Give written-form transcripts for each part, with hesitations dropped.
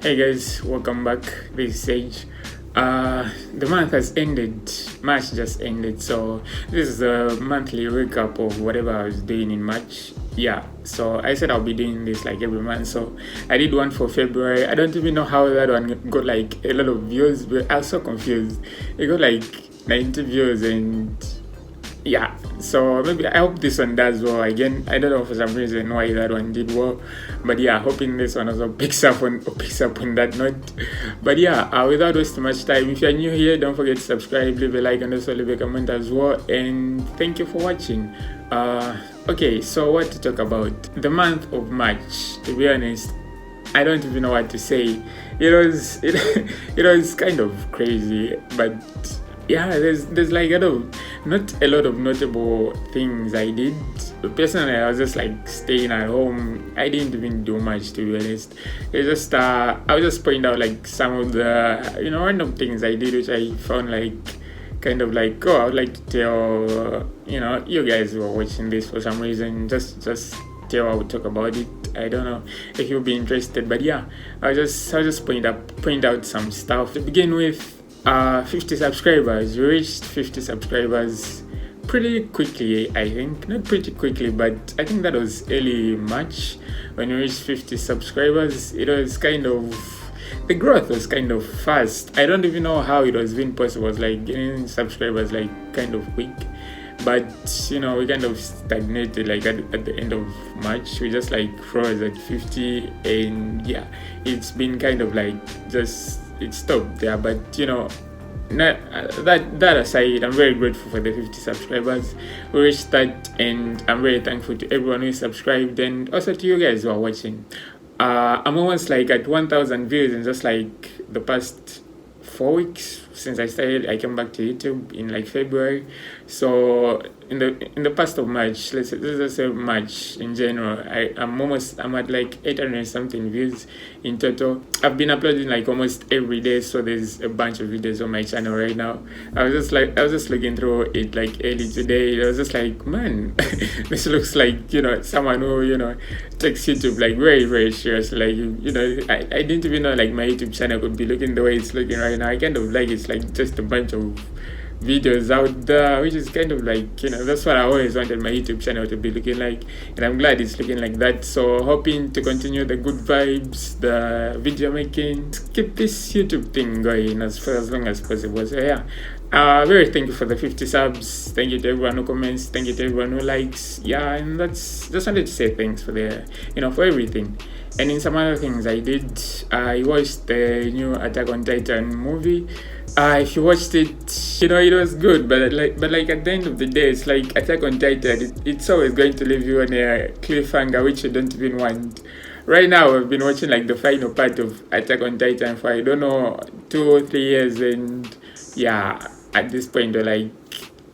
Hey guys, welcome back. This is Xaij. The month has ended. March just ended, so this is a monthly recap of whatever I was doing in March. Yeah, so I said I'll be doing this like every month. So I did one for February. I don't even know how that one got like a lot of views, but I was so confused. It got like 90 views and yeah, so maybe I hope this one does well. Again, I don't know for some reason why that one did well, but yeah, hoping this one also picks up on that note. But yeah, without wasting much time, if you're new here, don't forget to subscribe, leave a like, and also leave a comment as well. And thank you for watching. Okay, so what to talk about? The month of March. To be honest, I don't even know what to say. It was kind of crazy, but yeah, there's like not a lot of notable things I did. Personally, I was just like staying at home. I didn't even do much, to be honest. It's just I was just pointing out like some of the random things I did, which I found like kind of like, oh, I would like to tell you guys who are watching this for some reason. Just tell I would talk about it. I don't know if you'll be interested, but yeah, I was just point out some stuff to begin with. 50 subscribers. We reached 50 subscribers pretty quickly, I think. Not pretty quickly, but I think that was early March when we reached 50 subscribers. It was the growth was kind of fast. I don't even know how it was even possible. It was like getting subscribers like kind of quick. But we kind of stagnated like at the end of March. We just like froze at 50, and yeah, it's been kind of like just it stopped there. But that aside, I'm very grateful for the 50 subscribers. We reached that, and I'm very thankful to everyone who subscribed, and also to you guys who are watching. I'm almost like at 1,000 views in just like the past 4 weeks since I started. I came back to YouTube in like February, so in the past of March, let's just say March in general, I'm at like 800 and something views in total. I've been uploading like almost every day, so there's a bunch of videos on my channel right now. I was just looking through it like early today. I was just like, man, this looks like someone who takes YouTube like very, very seriously. Like I didn't even know like my YouTube channel could be looking the way it's looking right now. I kind of like it's like just a bunch of videos out there, which is kind of like that's what I always wanted my YouTube channel to be looking like, and I'm glad it's looking like that. So hoping to continue the good vibes, the video making, keep this YouTube thing going for as long as possible. So yeah, very thank you for the 50 subs. Thank you to everyone who comments. Thank you to everyone who likes. Yeah, and that's just wanted to say thanks for for everything. And in some other things I did, I watched the new Attack on Titan movie. If you watched it, it was good, but like at the end of the day, it's like Attack on Titan. It's always going to leave you on a cliffhanger, which you don't even want. Right now, I've been watching like the final part of Attack on Titan for I don't know 2 or 3 years, and yeah, at this point, they're like,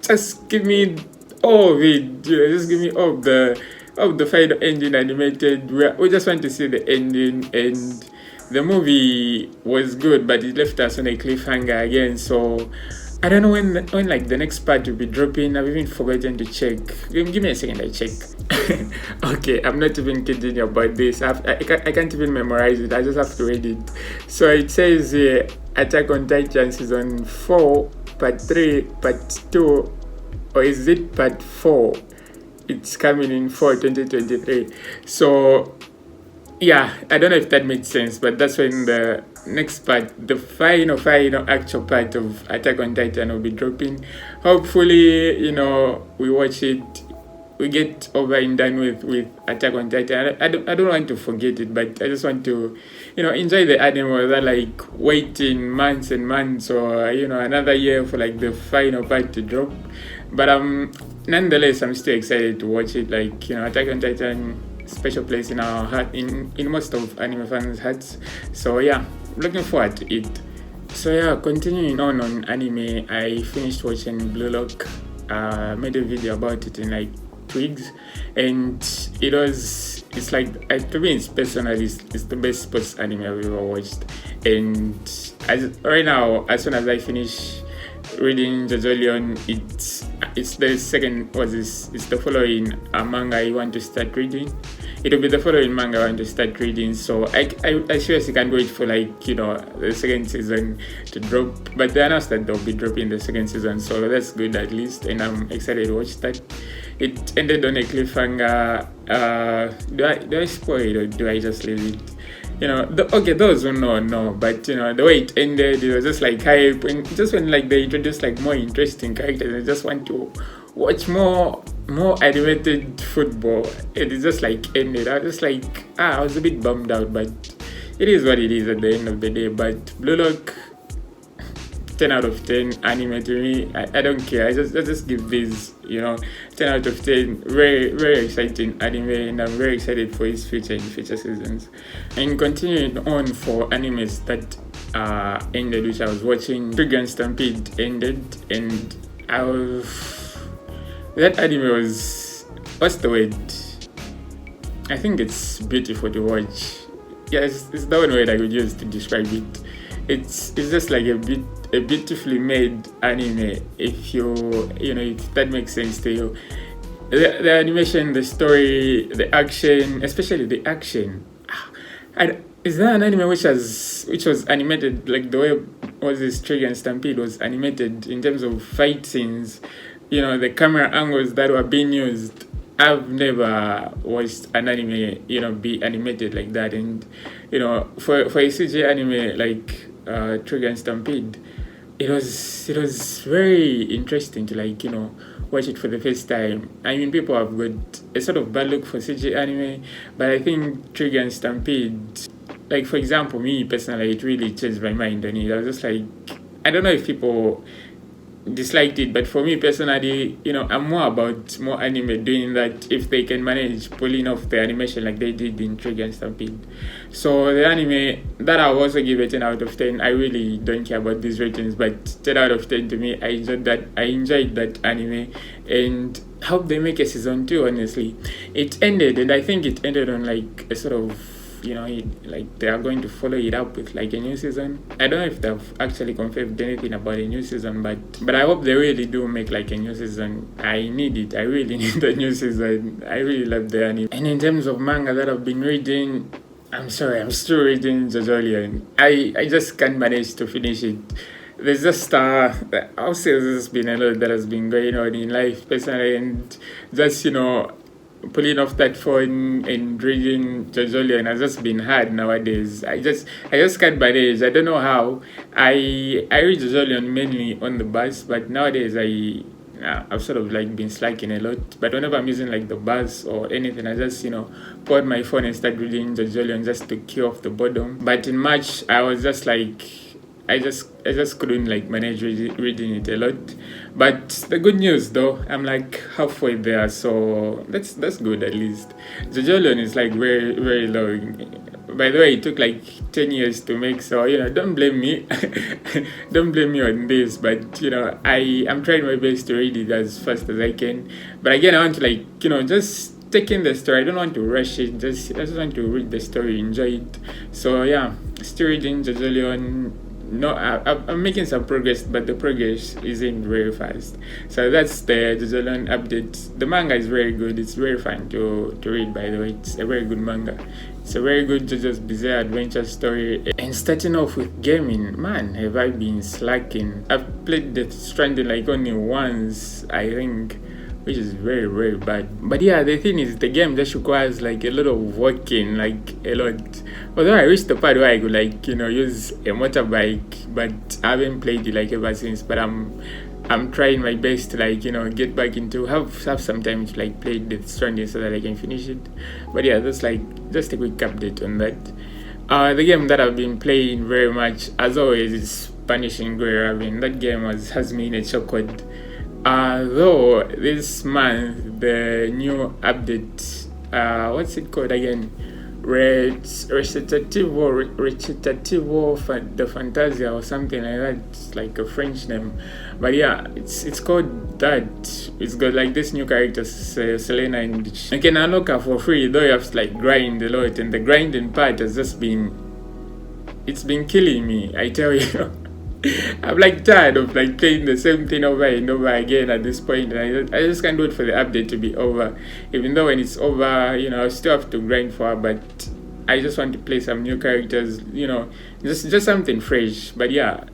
just give me all of it. Just give me all of the final ending animated. We just want to see the ending, and the movie was good, but it left us on a cliffhanger again. So I don't know when like the next part will be dropping. I've even forgotten to check. Give me a second, I check. Okay, I'm not even kidding you about this. I can't even memorize it. I just have to read it. So it says Attack on Titan season 4, part 3, part 2, or is it part 4? It's coming in for 2023. So yeah, I don't know if that made sense, but that's when the next part, the final actual part of Attack on Titan will be dropping. Hopefully, we watch it, we get over and done with Attack on Titan. I don't want to forget it, but I just want to, enjoy the anime without like waiting months and months or another year for like the final part to drop. But nonetheless, I'm still excited to watch it. Like Attack on Titan, special place in our heart, in most of anime fans' hearts. So yeah, looking forward to it. So yeah, continuing on anime, I finished watching Blue Lock. Made a video about it in like 2 weeks, and it's like, to me, it's personally it's the best sports anime I've ever watched. And right now, as soon as I finish reading JoJo Leon, it's the second it's the following manga I want to start reading. it'll be the following manga I want to start reading. So I seriously can't wait for like the second season to drop. But they announced that they'll be dropping the second season, so that's good at least, and I'm excited to watch that. It ended on a cliffhanger. Do I spoil it or do I just leave it? Okay, those who know, but the way it ended, it was just like hype, and just when like they introduced like more interesting characters, I just want to watch more animated football. It is just like ended. I was just like, I was a bit bummed out, but it is what it is at the end of the day. But Blue Lock, 10 out of 10 anime to me. I don't care. I just give this 10 out of 10. Very, very exciting anime, and I'm very excited for its future in future seasons. And continuing on for animes that ended, which I was watching, Trigger and Stampede ended, and that anime was, what's the word? I think it's beautiful to watch. Yeah, it's the one word I would use to describe it. It's just like a beautifully made anime, if if that makes sense to you. The animation, the story, the action, especially the action. Is there an anime which was animated like the way was this Trigger and Stampede was animated in terms of fight scenes? The camera angles that were being used. I've never watched an anime, be animated like that. And for a CG anime like Trigger and Stampede, it was very interesting to watch it for the first time. I mean, people have got a sort of bad look for CG anime, but I think Trigger and Stampede, like for example, me personally, it really changed my mind on it. I was just like, I don't know if people disliked it, but for me personally, I'm more about more anime doing that if they can manage pulling off the animation like they did in Trigger and Stampede. So the anime that I'll also give a 10 out of 10. I really don't care about these ratings, but 10 out of 10 to me. I enjoyed that anime, and hope they make a season 2. Honestly, it ended, and I think it ended on like a sort of like they are going to follow it up with like a new season. I don't know if they've actually confirmed anything about a new season, but I hope they really do make like a new season. I need it. I really need a new season. I really love the anime. And in terms of manga that I've been reading, I'm sorry, I'm still reading JoJo. I just can't manage to finish it. There's just I'll say there's been a lot that has been going on in life personally, and just pulling off that phone and reading JoJo has just been hard nowadays. I just can't manage. I don't know how. I read JoJo mainly on the bus, but nowadays I've sort of like been slacking a lot. But whenever I'm using like the bus or anything, I just pull out my phone and start reading JoJo just to kill off the boredom. But in March, I was just like, I just couldn't like manage reading it a lot. But the good news though, I'm like halfway there, so that's good at least. JoJo is like very, very long. By the way, it took like 10 years to make, so don't blame me. Don't blame me on this, but I'm trying my best to read it as fast as I can. But again, I want to like just take in the story. I don't want to rush it. I just want to read the story, enjoy it. So yeah, still reading JoJo. No, I'm making some progress, but the progress isn't very fast. So that's the JoJo update. The manga is very good. It's very fun to read, by the way. It's a very good manga. It's a very good JoJo's Bizarre Adventure story. And starting off with gaming, man, have I been slacking. I've played Death Stranding like only once, I think, which is very, very bad. But yeah, the thing is, the game just requires like a lot of working, like a lot. Although I reached the part where I could like use a motorbike, but I haven't played it like ever since. But I'm trying my best to like get back into have some time to like play Death Stranding so that I can finish it. But yeah, that's like just a quick update on that. The game that I've been playing very much, as always, is Punishing Grey Raven. That game has me in a chokehold. Though this month the new update, what's it called again? Recitativo the Fantasia or something like that. It's like a French name, but yeah, it's called that. It's got like this new characters, Selena, and you can unlock her for free. Though you have to like grind a lot, and the grinding part has just been, it's been killing me, I tell you. I'm like tired of like playing the same thing over and over again at this point, and I just can't wait for the update to be over. Even though when it's over, I still have to grind for her, but I just want to play some new characters, just something fresh. But yeah,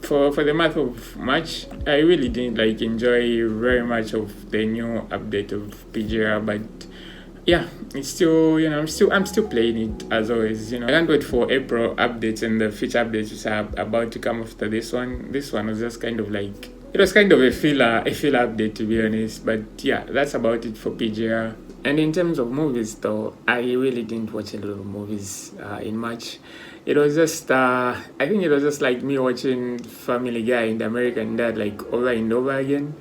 for the month of March, I really didn't like enjoy very much of the new update of PGR, but yeah, it's still I'm still playing it as always. I can't wait for April updates and the future updates which are about to come after this one. This one was just kind of like, it was kind of a filler update, to be honest. But yeah, that's about it for PGR. And in terms of movies, though, I really didn't watch a lot of movies in March. It was just, I think it was just like me watching Family Guy and American Dad like over and over again.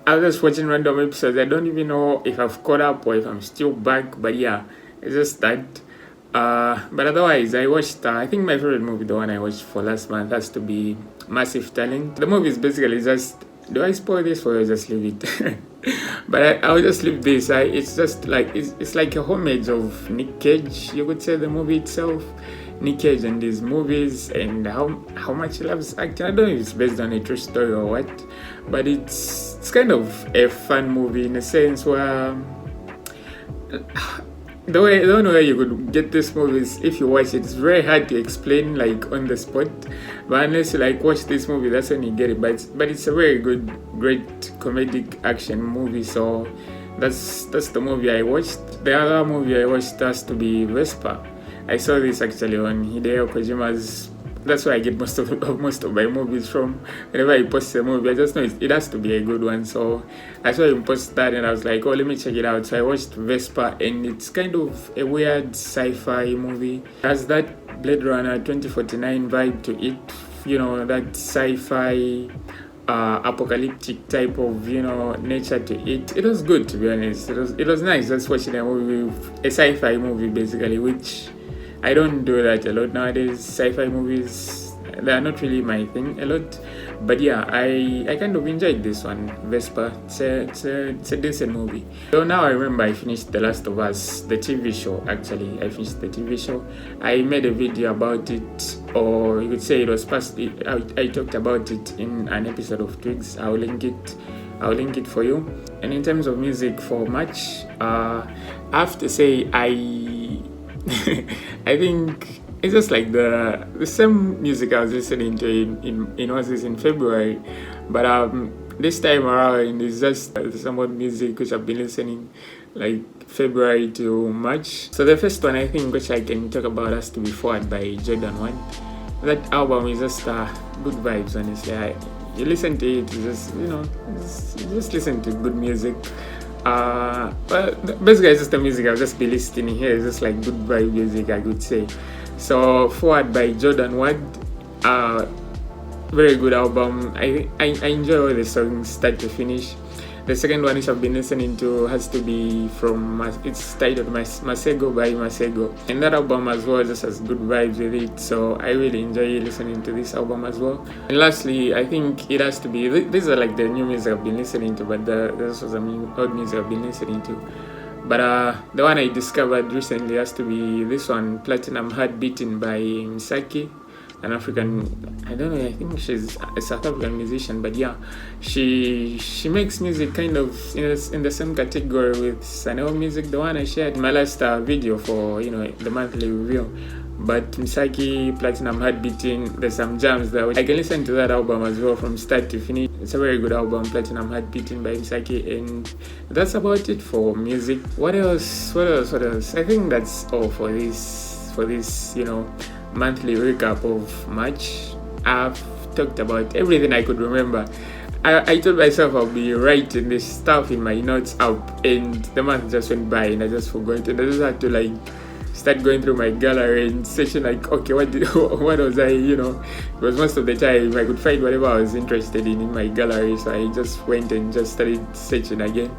I was just watching random episodes. I don't even know if I've caught up or if I'm still back, but yeah, it's just that. But otherwise, I watched, I think my favorite movie, the one I watched for last month, has to be Massive Talent. The movie is basically just, do I spoil this or I just leave it? But I'll just leave this. It's just like, it's like a homage of Nick Cage, you could say, the movie itself. Nick Cage and his movies and how much he loves acting. I don't know if it's based on a true story or what, but it's kind of a fun movie in a sense where the only way you could get this movie is if you watch it. It's very hard to explain like on the spot, but unless you like watch this movie, that's when you get it. But it's a very good, great comedic action movie. So that's the movie I watched. The other movie I watched has to be Vespa. I saw this actually on Hideo Kojima's. That's where I get most of my movies from. Whenever he posts a movie, I just know it has to be a good one. So I saw him post that, and I was like, oh, let me check it out. So I watched Vespa, and it's kind of a weird sci-fi movie. It has that Blade Runner 2049 vibe to it. That sci-fi apocalyptic type of nature to it. It was good, to be honest. It was nice just watching a movie, a sci-fi movie basically, which I don't do that a lot nowadays. Sci-fi movies, they are not really my thing a lot. But yeah, I kind of enjoyed this one, Vespa. It's a decent movie. So now I remember I finished The Last of Us, the TV show. Actually, I finished the TV show. I made a video about it, or you could say it was past. I talked about it in an episode of Twigs. I'll link it for you. And in terms of music for March, I have to say I think it's just like the same music I was listening to in February, but this time around it's just somewhat music which I've been listening like February to March. So the first one I think which I can talk about has to be Forward by Jordan 1. That album is just good vibes, honestly. You listen to it, you just listen to good music. But basically it's just the music I'll just be listening here. It's just like good vibe music, I could say. So Forward by Jordan Ward, very good album. I enjoy all the songs start to finish. The second one which I've been listening to has to be it's titled Masego by Masego, and that album as well just has good vibes with it, so I really enjoy listening to this album as well. And lastly, I think it has to be, these are like the new music I've been listening to, but this was some old music I've been listening to. But the one I discovered recently has to be this one, Platinum Heart Beaten by Misaki, an African, I don't know, I think she's a South African musician, but yeah, she makes music kind of in the same category with Saneo music, the one I shared in my last video for the monthly review. But Misaki, Platinum Heart Beating, there's some jams there. I can listen to that album as well from start to finish. It's a very good album, Platinum Heart Beating by Misaki, and that's about it for music. What else? I think that's all for this monthly recap of March. I've talked about everything I could remember. I told myself I'll be writing this stuff in my notes up, and the month just went by and I just forgot, and I just had to start going through my gallery and searching okay, what was I, because most of the time I could find whatever I was interested in my gallery, so I just went and just started searching again.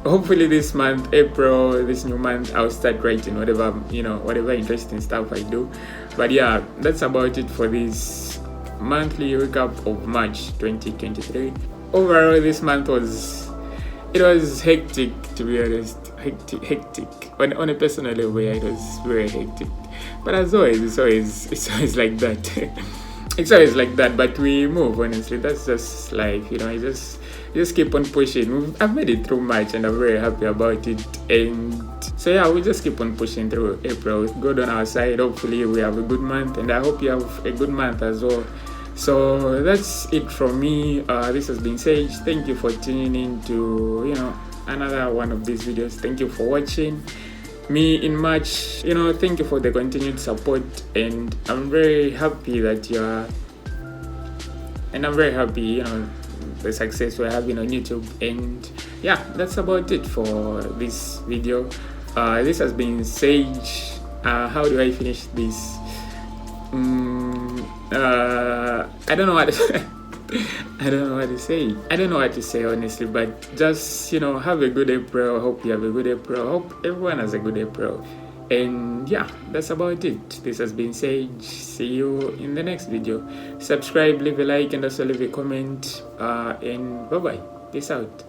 Hopefully this month, April, this new month, I'll start writing whatever interesting stuff I do. But yeah, that's about it for this monthly recap of March 2023. Overall, this month was hectic, to be honest. Hectic. On a personal level, it was very hectic. But as always, it's always like that. it's always like that, but we move. Honestly, that's just life, you just keep on pushing. I've made it through March, and I'm very happy about it. And so yeah, we just keep on pushing through April. With God on our side, hopefully we have a good month, and I hope you have a good month as well. So that's it from me. This has been Xaij. Thank you for tuning in to another one of these videos. Thank you for watching me in March. Thank you for the continued support, and I'm very happy that you are, and I'm very happy the success we're having on YouTube. And yeah, that's about it for this video. This has been Xaij. How do I finish this? I don't know what to say. I don't know what to say. I don't know what to say, honestly, but just have a good April. Hope you have a good April. Hope everyone has a good April. And yeah, that's about it. This has been Xaij. See you in the next video. Subscribe, leave a like, and also leave a comment. And bye bye. Peace out.